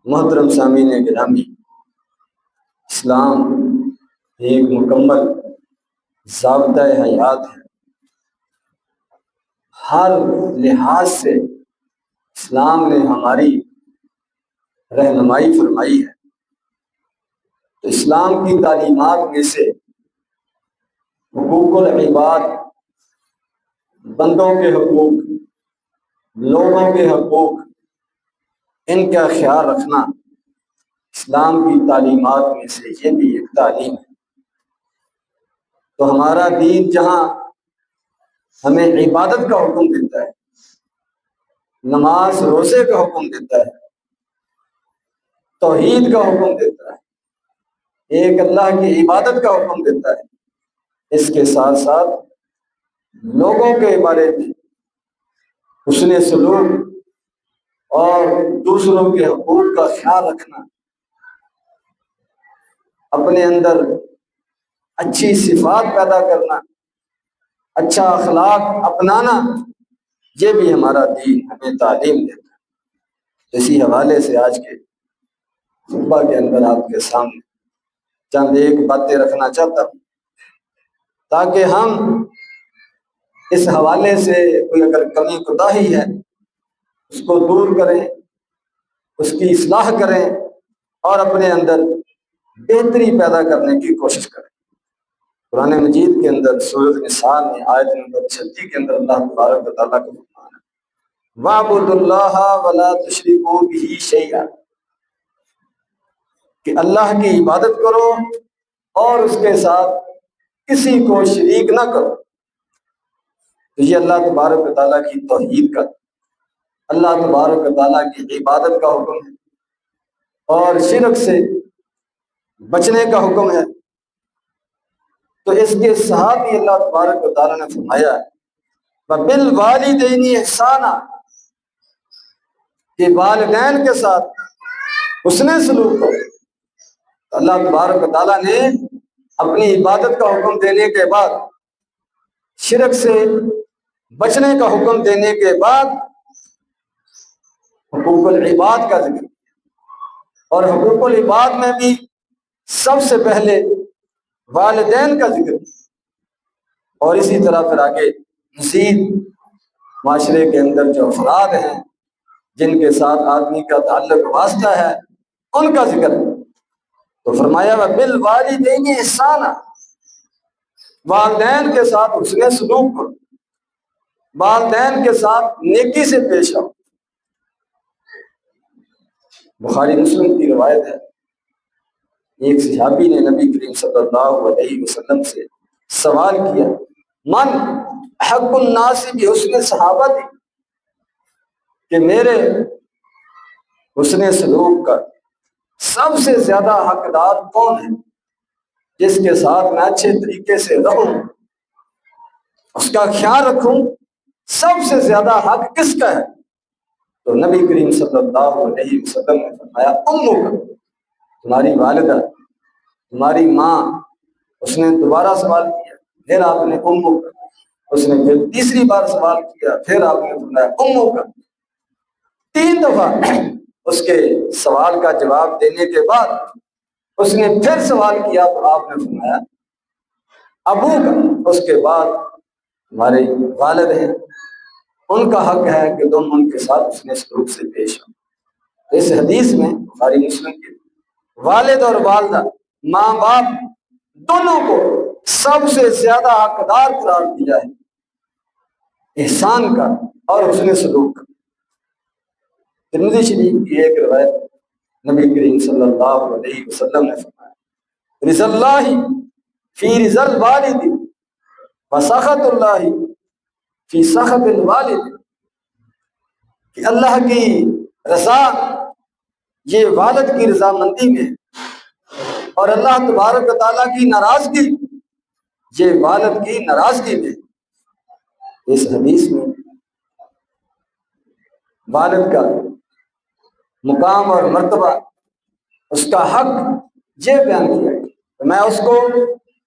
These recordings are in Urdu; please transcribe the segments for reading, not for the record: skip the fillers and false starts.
محترم سامعین گرامی، اسلام ایک مکمل ضابطۂ حیات ہے۔ ہر لحاظ سے اسلام نے ہماری رہنمائی فرمائی ہے۔ تو اسلام کی تعلیمات میں سے حقوق العباد، بندوں کے حقوق، لوگوں کے حقوق، ان کا خیال رکھنا اسلام کی تعلیمات میں سے یہ بھی ایک تعلیم ہے۔ تو ہمارا دین جہاں ہمیں عبادت کا حکم دیتا ہے، نماز روزے کا حکم دیتا ہے، توحید کا حکم دیتا ہے، ایک اللہ کی عبادت کا حکم دیتا ہے، اس کے ساتھ ساتھ لوگوں کے بارے میں حسن سلوک اور دوسروں کے حقوق کا خیال رکھنا، اپنے اندر اچھی صفات پیدا کرنا، اچھا اخلاق اپنانا، یہ بھی ہمارا دین ہمیں تعلیم دیتا ہے۔ اسی حوالے سے آج کے خطبہ کے اندر آپ کے سامنے چند ایک باتیں رکھنا چاہتا ہوں، تاکہ ہم اس حوالے سے کوئی اگر کمی کوتاہی ہے اس کو دور کریں، اس کی اصلاح کریں اور اپنے اندر بہتری پیدا کرنے کی کوشش کریں۔ قرآن مجید کے اندر سورۃ النساء میں آیت نمبر 36 کے اندر اللہ تبارک و تعالیٰ کا فرمان ہے، وَاعْبُدُوا اللَّهَ وَلَا تُشْرِكُوا بِهِ شَيْئًا، کہ اللہ کی عبادت کرو اور اس کے ساتھ کسی کو شریک نہ کرو۔ تو یہ اللہ تبارک و تعالیٰ کی توحید کا، اللہ تبارک و تعالیٰ کی عبادت کا حکم ہے، اور شرک سے بچنے کا حکم ہے۔ تو اس کے ساتھ ہی اللہ تبارک و تعالیٰ نے فرمایا وَبِالْوَالِدَيْنِ إِحْسَانًا، کہ والدین کے ساتھ حسن سلوک کرو۔ اللہ تبارک و تعالیٰ نے اپنی عبادت کا حکم دینے کے بعد، شرک سے بچنے کا حکم دینے کے بعد، حقوق العباد کا ذکر کیا، اور حقوق العباد میں بھی سب سے پہلے والدین کا ذکر کیا، اور اسی طرح پھر آگے مزید معاشرے کے اندر جو افراد ہیں جن کے ساتھ آدمی کا تعلق واسطہ ہے ان کا ذکر ہے۔ تو فرمایا وَبِالْوَالِدَيْنِ إِحْسَانًا، والدین کے ساتھ حسن سلوک کرو، والدین کے ساتھ نیکی سے پیش آؤ۔ بخاری مسلم کی روایت ہے، ایک صحابی نے نبی کریم صلی اللہ علیہ وسلم سے سوال کیا، من احق الناس بحسن صحابتی، کہ میرے حسن سلوک کا سب سے زیادہ حقدار کون ہے، جس کے ساتھ میں اچھے طریقے سے رہوں، اس کا خیال رکھوں، سب سے زیادہ حق کس کا ہے؟ تو نبی کریم صلی اللہ علیہ وسلم نے فرمایا امو کا، تمہاری والدہ، تمہاری ماں۔ اس نے دوبارہ سوال کیا، پھر آپ نے امو کا، اس نے پھر تیسری بار سوال کیا، پھر آپ نے فرمایا امو کا۔ 3 دفعہ اس کے سوال کا جواب دینے کے بعد اس نے پھر سوال کیا تو آپ نے فرمایا ابو کا۔ اس کے بعد ہمارے والد ہیں، ان کا حق ہے کہ تم ان کے ساتھ حسن سلوک سے پیش آؤ۔ اس حدیث میں بخاری مسلم کے والد اور والدہ، ماں باپ دونوں کو سب سے زیادہ حقدار قرار دیا ہے احسان کا اور حسن سلوک کا۔ ترمذی شریف کی ایک روایت، نبی کریم صلی اللہ علیہ وسلم نے فرمایا رضا اللہ فی رضا الوالد وسخط اللہ فی سخط الوالد، کہ اللہ کی رضا یہ والد کی رضامندی میں، اور اللہ تبارک و تعالیٰ کی ناراضگی یہ والد کی ناراضگی میں۔ اس حدیث میں والد کا مقام اور مرتبہ، اس کا حق یہ بیان کیا ہے کہ میں اس کو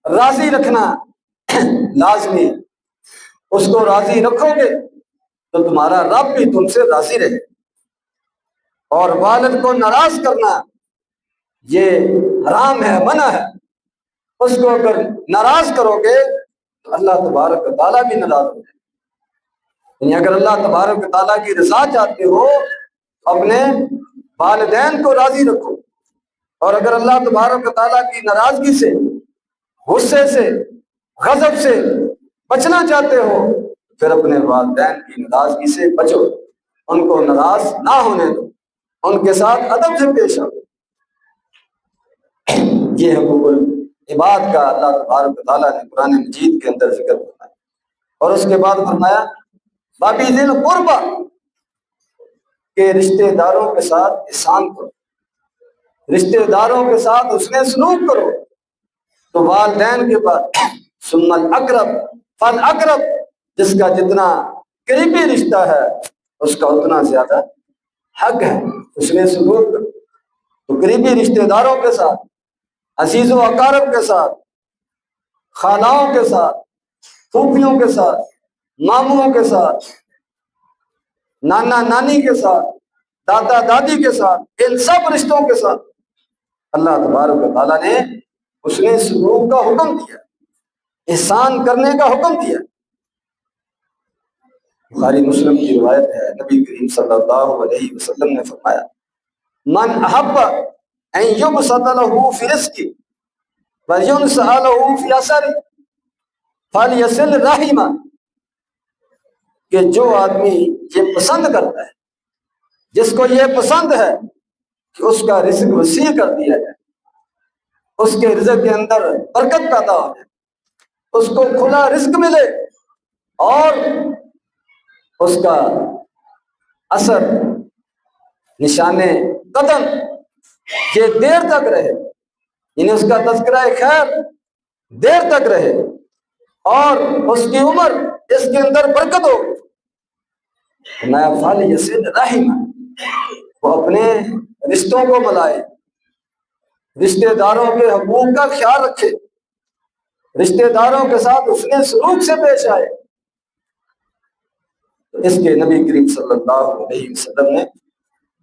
راضی رکھنا لازمی ہے۔ اس کو راضی رکھو گے تو تمہارا رب بھی تم سے راضی رہے۔ اور والد کو ناراض کرنا یہ حرام ہے، منع ہے۔ اس کو اگر ناراض کرو گے تو اللہ تبارک و تعالیٰ بھی ناراض ہو جائے۔ یعنی اگر اللہ تبارک و تعالیٰ کی رضا چاہتے ہو اپنے والدین کو راضی رکھو، اور اگر اللہ تبارک و تعالیٰ کی ناراضگی سے، غصے سے، غضب سے بچنا چاہتے ہو پھر اپنے والدین کی ناراضگی سے بچو، ان کو ناراض نہ ہونے دو، ان کے ساتھ ادب سے پیش آؤ۔ یہ حقوق العباد کا اللہ تبارک و تعالیٰ نے قرآن مجید کے اندر ذکر فرمایا، اور اس کے بعد فرمایا بابی ذل قربا، کہ رشتہ داروں کے ساتھ احسان کرو، رشتہ داروں کے ساتھ حسن سلوک کرو۔ تو والدین کے بعد ثم الاقرب فالاقرب، جس کا جتنا قریبی رشتہ ہے اس کا اتنا زیادہ حق ہے حسن سلوک کرو۔ تو قریبی رشتہ داروں کے ساتھ، عزیز و اقارب کے ساتھ، خالاؤں کے ساتھ، پھوپھیوں کے ساتھ، ماموں کے ساتھ، نانا نانی کے ساتھ، دادا دادی کے ساتھ، ان سب رشتوں کے ساتھ اللہ تبارک و تعالیٰ نے حسن سلوک کا حکم دیا، احسان کرنے کا حکم دیا۔ بخاری مسلم کی روایت ہے، نبی کریم صلی اللہ علیہ وسلم نے فرمایا من احب ان یبسط له فی رزقہ وینسأ له فی اثرہ فلیصل رحمہ، کہ جو آدمی یہ پسند کرتا ہے، جس کو یہ پسند ہے کہ اس کا رزق وسیع کر دیا جائے، اس کے رزق کے اندر برکت پیدا ہو جائے، اس کو کھلا رزق ملے، اور اس کا اثر نشان قدم یہ دیر تک رہے، یعنی اس کا تذکرہ خیر دیر تک رہے، اور اس کی عمر اس کے اندر برکت ہو، میں فلیصل رحمہ، وہ اپنے رشتوں کو ملائے، رشتہ داروں کے حقوق کا خیال رکھے، رشتہ داروں کے ساتھ حسن سلوک سے پیش آئے۔ اس کے نبی کریم صلی اللہ علیہ وسلم نے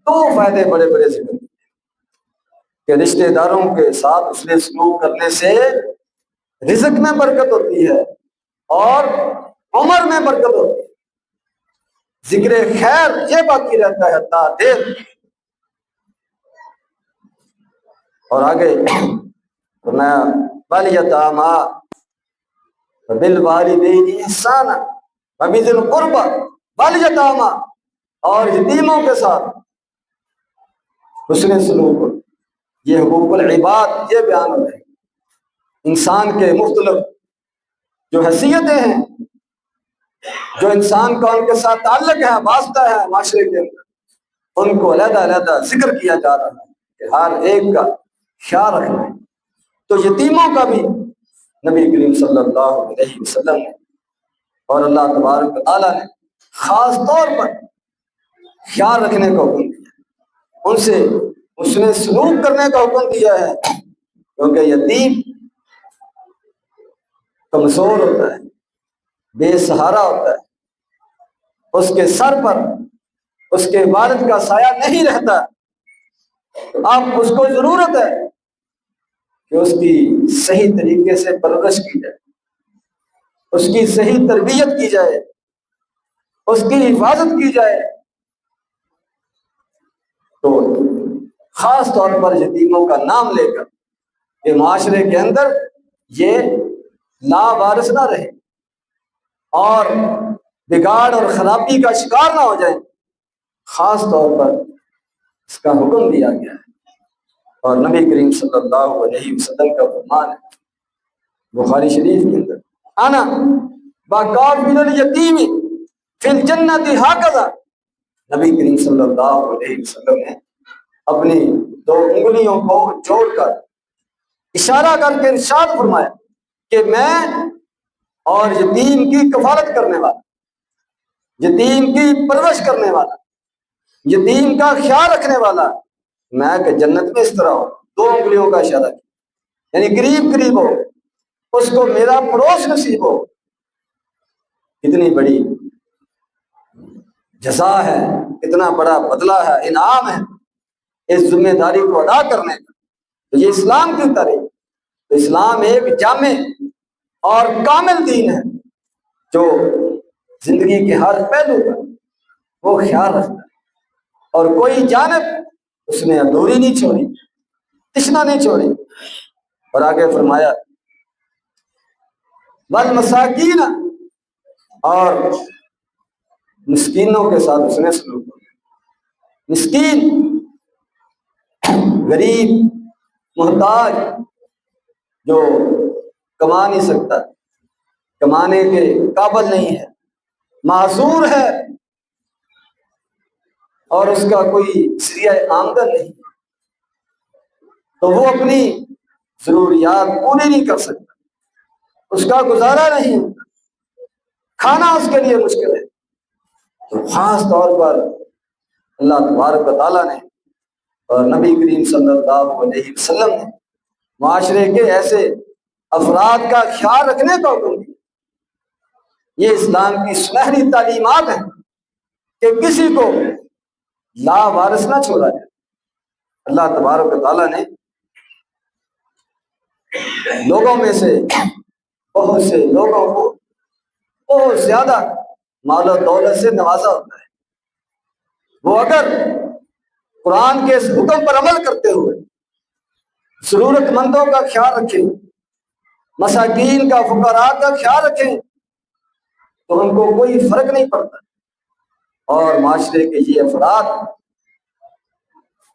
دو فائدے بڑے بڑے ذکر کیے کہ رشتہ داروں کے ساتھ حسن سلوک کرنے سے رزق میں برکت ہوتی ہے اور عمر میں برکت ہوتی ہے، ذکر خیر یہ باقی رہتا ہے تا دیر۔ اور آگے فرمایا والیتامی وبالوالدین احسانا وبذی القربی والیتامی، اور یتیموں کے ساتھ حسن سلوک۔ یہ حقوق العباد یہ بیان ہو رہے ہیں، انسان کے مختلف جو حیثیتیں ہیں، جو انسان کا ان کے ساتھ تعلق ہے، واسطہ ہے معاشرے کے اندر، ان کو علیحدہ علیحدہ ذکر کیا جا رہا ہے کہ ہر ایک کا خیال رکھنا ہے۔ تو یتیموں کا بھی نبی کریم صلی اللہ علیہ وسلم نے اور اللہ تبارک و تعالیٰ نے خاص طور پر خیال رکھنے کا حکم دیا، ان سے حسن سلوک کرنے کا حکم دیا ہے، کیونکہ یتیم کمزور ہوتا ہے، بے سہارا ہوتا ہے، اس کے سر پر اس کے والد کا سایہ نہیں رہتا۔ اب اس کو ضرورت ہے کہ اس کی صحیح طریقے سے پرورش کی جائے، اس کی صحیح تربیت کی جائے، اس کی حفاظت کی جائے۔ تو خاص طور پر یتیموں کا نام لے کر کہ معاشرے کے اندر یہ لاوارث نہ رہے اور بگاڑ اور خرابی کا شکار نہ ہو جائیں، خاص طور پر اس کا حکم دیا گیا ہے۔ اور نبی کریم صلی اللہ علیہ وسلم کا فرمان ہے بخاری شریف کے اندر، انا وکافل الیتیم فی الجنۃ ہکذا، نبی کریم صلی اللہ علیہ وسلم نے اپنی دو انگلیوں کو جوڑ کر اشارہ کر کے ارشاد فرمایا کہ میں اور یتیم کی کفالت کرنے والا، یتیم کی پرورش کرنے والا، یتیم کا خیال رکھنے والا، میں کہ جنت میں اس طرح ہو، دو انگلیوں کا اشارہ کیا، یعنی قریب قریب ہو، اس کو میرا پڑوس نصیب ہو۔ کتنی بڑی جزا ہے، کتنا بڑا بدلہ ہے، انعام ہے اس ذمہ داری کو ادا کرنے کا، تو یہ اسلام کی طرح، تو اسلام ایک جامع اور کامل دین ہے جو زندگی کے ہر پہلو کا وہ خیال رکھتا ہے، اور کوئی جانب اس نے ادھوری نہیں چھوڑی، تشنا نہیں چھوڑی۔ اور آگے فرمایا والمساکین، اور مسکینوں کے ساتھ اس نے سلوک کیا۔ مسکین، غریب، محتاج، جو کما نہیں سکتا، کمانے کے قابل نہیں ہے، معذور ہے، اور اس کا کوئی ذریعہ آمدن نہیں، تو وہ اپنی ضروریات پوری نہیں کر سکتا، اس کا گزارا نہیں ہوتا، کھانا اس کے لیے مشکل ہے، تو خاص طور پر اللہ تبارک و تعالیٰ نے اور نبی کریم صلی اللہ علیہ وسلم نے معاشرے کے ایسے افراد کا خیال رکھنے کا حکم دیا۔ یہ اسلام کی سنہری تعلیمات ہیں کہ کسی کو لاوارث نہ چھوڑا جائے۔ اللہ تبارک و تعالیٰ نے لوگوں میں سے بہت سے لوگوں کو بہت زیادہ مال و دولت سے نوازا ہوتا ہے، وہ اگر قرآن کے اس حکم پر عمل کرتے ہوئے ضرورت مندوں کا خیال رکھیں، مساکین کا، فقراء کا خیال رکھیں، تو ان کو کوئی فرق نہیں پڑتا، اور معاشرے کے یہ افراد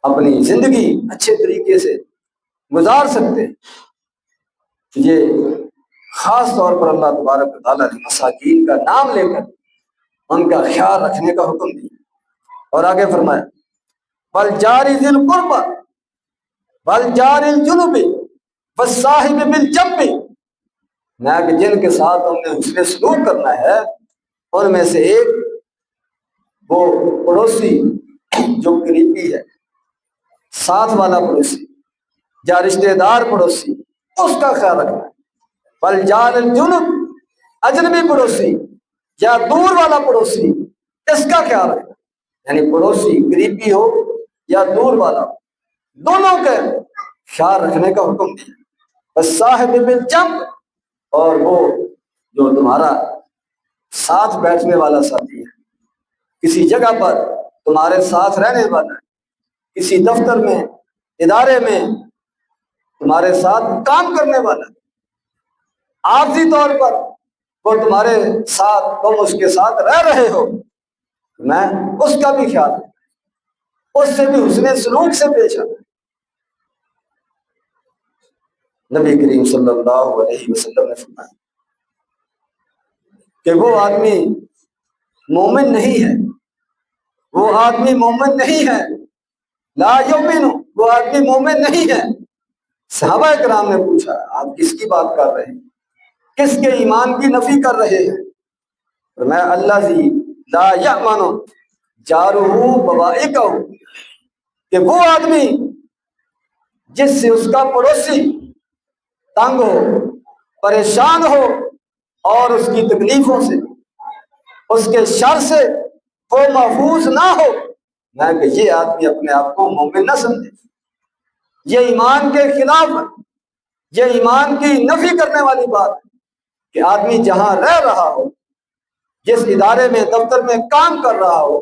اپنی زندگی اچھے طریقے سے گزار سکتے ہیں۔ یہ خاص طور پر اللہ تبارک و تعالیٰ نے مساکین کا نام لے کر ان کا خیال رکھنے کا حکم دیا، اور آگے فرمایا والجار ذی القربى والجار الجنب والصاحب بالجنب، میں کہ جن کے ساتھ ہم نے حسن سلوک کرنا ہے ان میں سے ایک وہ پڑوسی جو قریبی ہے، ساتھ والا پڑوسی یا رشتہ دار پڑوسی، اس کا خیال رکھنا ہے۔ والجار الجنب، اجنبی پڑوسی یا دور والا پڑوسی، اس کا خیال رکھنا، یعنی پڑوسی قریبی ہو یا دور والا ہو، دونوں کے خیال رکھنے کا حکم دیا۔ بس صاحب بالجنب، اور وہ جو تمہارا ساتھ بیٹھنے والا ساتھی ہے، کسی جگہ پر تمہارے ساتھ رہنے والا ہے، کسی دفتر میں، ادارے میں تمہارے ساتھ کام کرنے والا ہے، عارضی طور پر وہ تمہارے ساتھ، تم اس کے ساتھ رہ رہے ہو، میں اس کا بھی خیال رکھوں، اس سے بھی حسن سلوک سے پیش آنا۔ نبی کریم صلی اللہ علیہ وسلم نے فرمایا کہ وہ آدمی مومن نہیں ہے، وہ آدمی مومن نہیں ہے، لا یؤمن، وہ آدمی مومن نہیں ہے۔ صحابہ کرام نے پوچھا آپ کس کی بات کر رہے ہیں، کس کے ایمان کی نفی کر رہے ہیں؟ فرمایا الذی لا یأمن جارہ بوائقہ، کہ وہ آدمی جس سے اس کا پڑوسی تنگ ہو، پریشان ہو، اور اس کی تکلیفوں سے، اس کے شر سے وہ محفوظ نہ ہو، میں کہ یہ آدمی اپنے آپ کو مومن نہ سمجھے، یہ ایمان کے خلاف ہے، یہ ایمان کی نفی کرنے والی بات ہے کہ آدمی جہاں رہ رہا ہو، جس ادارے میں، دفتر میں کام کر رہا ہو،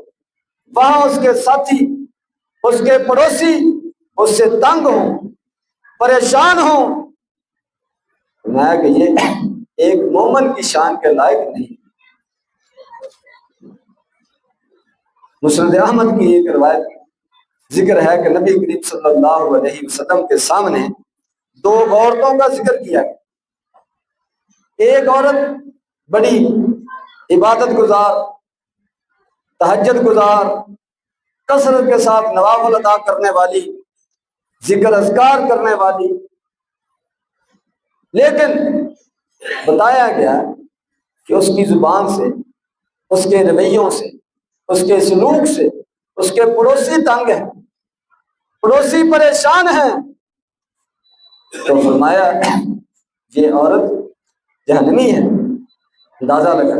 وہاں اس کے ساتھی، اس کے پڑوسی اس سے تنگ ہوں، پریشان ہوں، میں کہ یہ ایک مومن کی شان کے لائق نہیں۔ مسند احمد کی ایک روایت ذکر ہے کہ نبی کریم صلی اللہ علیہ وسلم کے سامنے دو عورتوں کا ذکر کیا گیا۔ ایک عورت بڑی عبادت گزار، تہجد گزار، کثرت کے ساتھ نوافل ادا کرنے والی، ذکر اذکار کرنے والی، لیکن بتایا گیا کہ اس کی زبان سے، اس کے رویوں سے، اس کے سلوک سے اس کے پڑوسی تنگ ہیں، پڑوسی پریشان ہیں، تو فرمایا یہ عورت جہنمی ہے۔ اندازہ لگا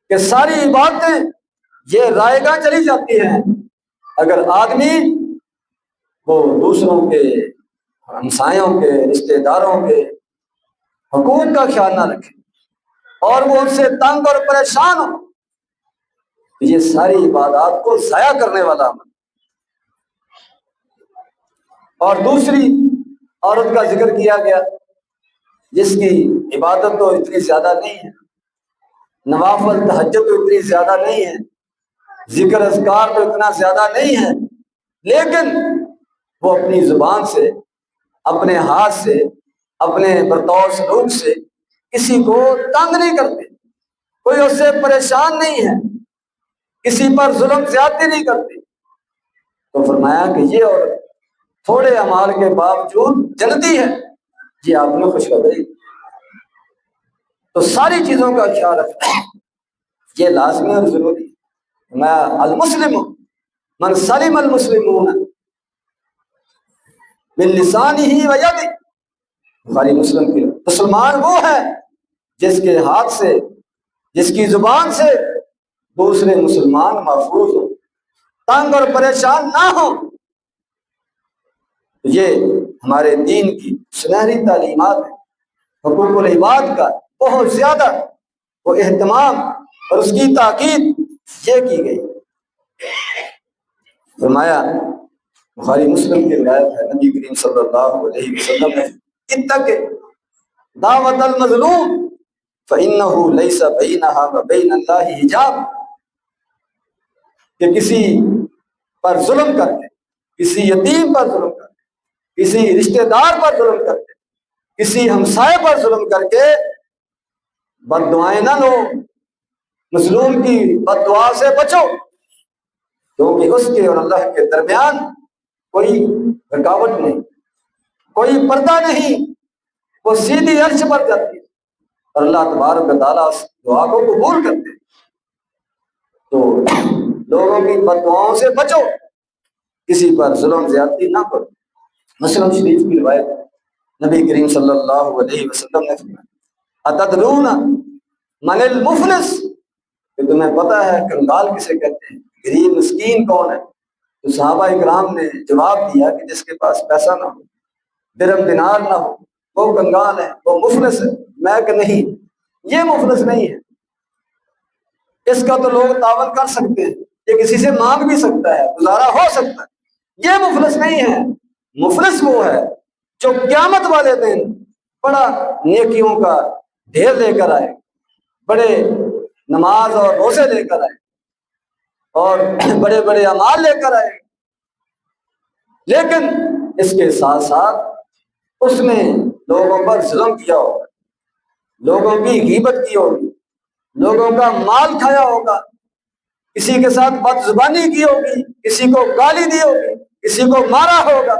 کہ ساری باتیں یہ رائے گاہ چلی جاتی ہیں اگر آدمی وہ دوسروں کے، ہمسایوں کے، رشتہ داروں کے حقوق کا خیال نہ رکھے اور وہ ان سے تنگ اور پریشان ہو، یہ ساری عبادات کو ضائع کرنے والا عمل۔ اور دوسری عورت کا ذکر کیا گیا جس کی عبادت تو اتنی زیادہ نہیں ہے، نوافل تہجد تو اتنی زیادہ نہیں ہے، ذکر اذکار تو اتنا زیادہ نہیں ہے، لیکن وہ اپنی زبان سے، اپنے ہاتھ سے، اپنے برتاؤ سلوک سے کسی کو تنگ نہیں کرتے، کوئی اس سے پریشان نہیں ہے، کسی پر ظلم زیادتی نہیں کرتے۔ تو فرمایا کہ یہ عورت تھوڑے اعمال کے باوجود جنتی ہے، یہ آپ نے خوشخبری۔ تو ساری چیزوں کا خیال رکھنا یہ لازمی اور ضروری ہے۔ میں المسلم من سلم المسلمون من لسانہ و یدہ، بخاری مسلم کی۔ مسلمان وہ ہے جس کے ہاتھ سے، جس کی زبان سے دوسرے مسلمان محفوظ ہو، تنگ اور پریشان نہ ہو۔ یہ ہمارے دین کی سنہری تعلیمات ہیں۔ حقوق العباد کا بہت زیادہ وہ اہتمام اور اس کی تاکید یہ کی گئی۔ فرمایا، بخاری مسلم کی روایت ہے، نبی کریم صلی اللہ علیہ وسلم نے اتق دعوت المظلوم فإنہ لیس بینہا وبین اللہ حجاب، کہ کسی پر ظلم کر کے، کسی یتیم پر ظلم کر کے، کسی رشتہ دار پر ظلم کر کے، کسی ہمسائے پر ظلم کر کے بد دعائیں نہ لو، مظلوم کی بد دعا سے بچو، کیونکہ اس کے اور اللہ کے درمیان کوئی رکاوٹ نہیں، کوئی پردہ نہیں، وہ سیدھی عرش پر جاتی ہے اور اللہ تبارک و تعالیٰ اس دعا کو قبول کرتے ہیں۔ تو لوگوں کی بد دعاؤں سے بچو، کسی پر ظلم زیادتی نہ کرو۔ مسلم شریف کی روایت نبی کریم صلی اللہ علیہ وسلم نے فرمایا، اتدرون من المفلس، کہ تمہیں پتہ ہے کنگال کسے کہتے ہیں، غریب مسکین کون ہے؟ تو صحابہ اکرام نے جواب دیا کہ جس کے پاس پیسہ نہ ہو، درم دینار نہ ہو، وہ کنگال ہے، وہ مفلس ہے۔ میں کہ نہیں، یہ مفلس نہیں ہے، اس کا تو لوگ تعاون کر سکتے ہیں، یہ کسی سے مانگ بھی سکتا ہے، گزارا ہو سکتا ہے، یہ مفلس نہیں ہے۔ مفلس وہ ہے جو قیامت والے دن بڑا نیکیوں کا ڈھیر لے کر آئے، بڑے نماز اور روزے لے کر آئے اور بڑے بڑے اعمال لے کر آئے، لیکن اس کے ساتھ ساتھ اس نے لوگوں پر ظلم کیا ہوگا، لوگوں کی غیبت کی ہوگی، لوگوں کا مال کھایا ہوگا، کسی کے ساتھ بد زبانی کی ہوگی، کسی کو گالی دی ہوگی، کسی کو مارا ہوگا،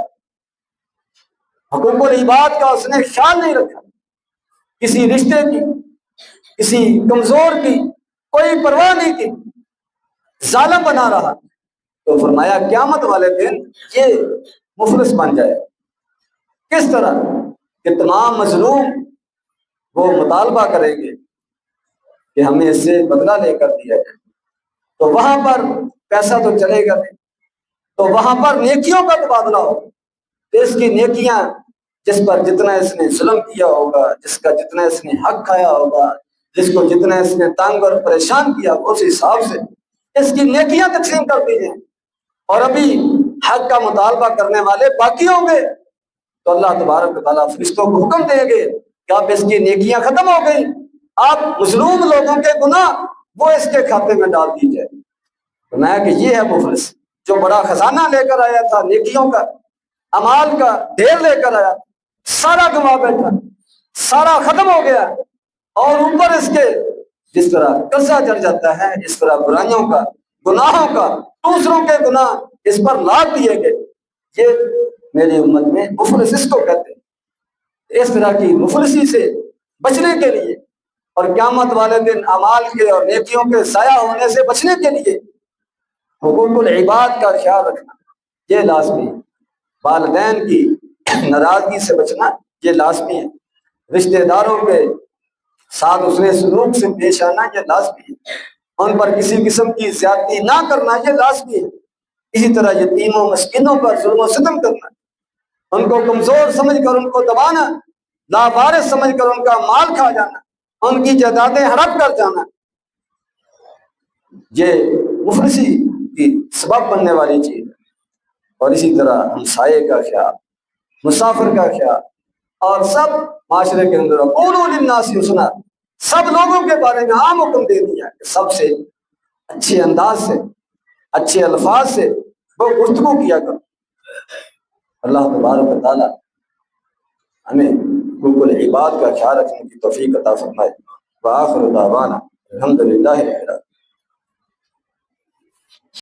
حقوق العباد کا اس نے خیال نہیں رکھا، کسی رشتے کی، کسی کمزور کی کوئی پرواہ نہیں کی، ظالم بنا رہا۔ تو فرمایا قیامت والے دن یہ مفلس بن جائے۔ کس طرح کہ تمام مظلوم وہ مطالبہ کریں گے کہ ہمیں اس سے بدلہ لے کر دیا جائے، تو وہاں پر پیسہ تو چلے گا نہیں، تو وہاں پر نیکیوں کا تبادلہ ہوگا۔ تو اس کی نیکیاں، جس پر جتنا اس نے ظلم کیا ہوگا، جس کا جتنا اس نے حق کھایا ہوگا، جس کو جتنا اس نے تنگ اور پریشان کیا، اس حساب سے اس کی نیکیاں تقسیم کر دی جائیں، اور ابھی حق کا مطالبہ کرنے والے باقی ہوں گے تو اللہ تبارک و تعالیٰ فرشتوں کو حکم دیں گے کہ اب اس کی نیکیاں ختم ہو گئی، آپ مظلوم لوگوں کے گناہ وہ اس کے کھاتے میں ڈال دیجیے۔ فرمایا کہ یہ ہے مفلس جو بڑا خزانہ لے کر آیا تھا، نیکیوں کا، اعمال کا ڈھیر لے کر آیا، سارا گنوا بیٹھا، سارا ختم ہو گیا، اور اوپر اس کے جس طرح قرضہ چڑھ جاتا ہے، اس طرح برائیوں کا، گناہوں کا، دوسروں کے گناہ اس پر لاد دیے گئے۔ یہ میری امت میں مفلس اس کو کہتے ہیں۔ اس طرح کی مفلسی سے بچنے کے لیے اور قیامت والے دن اعمال کے اور نیکیوں کے ضائع ہونے سے بچنے کے لیے حقوق العباد کا خیال رکھنا یہ لازمی ہے۔ والدین کی ناراضگی سے بچنا یہ لازمی ہے، رشتہ داروں کے ساتھ حسن سلوک سے پیش آنا یہ لازمی ہے، ان پر کسی قسم کی زیادتی نہ کرنا یہ لازمی ہے، اسی طرح یتیموں مسکینوں پر ظلم و ستم کرنا، ان کو کمزور سمجھ کر ان کو دبانا، لاوارث سمجھ کر ان کا مال کھا جانا، ان کی جائیدادیں ہڑپ کر جانا، یہ مفلسی کی سبب بننے والی چیز ہے۔ اور اسی طرح ہمسائے کا خیال، مسافر کا خیال، اور سب معاشرے کے اندر قولوا للناس حسنا، سب لوگوں کے بارے میں عام حکم دے دیا کہ سب سے اچھے انداز سے، اچھے الفاظ سے وہ گفتگو کیا کرو۔ اللہ تبارک و تعالی ہمیں حقوق العباد کا خیال رکھنے کی توفیق عطا فرمائے۔ وآخر دعوانا الحمدللہ رب العالمین۔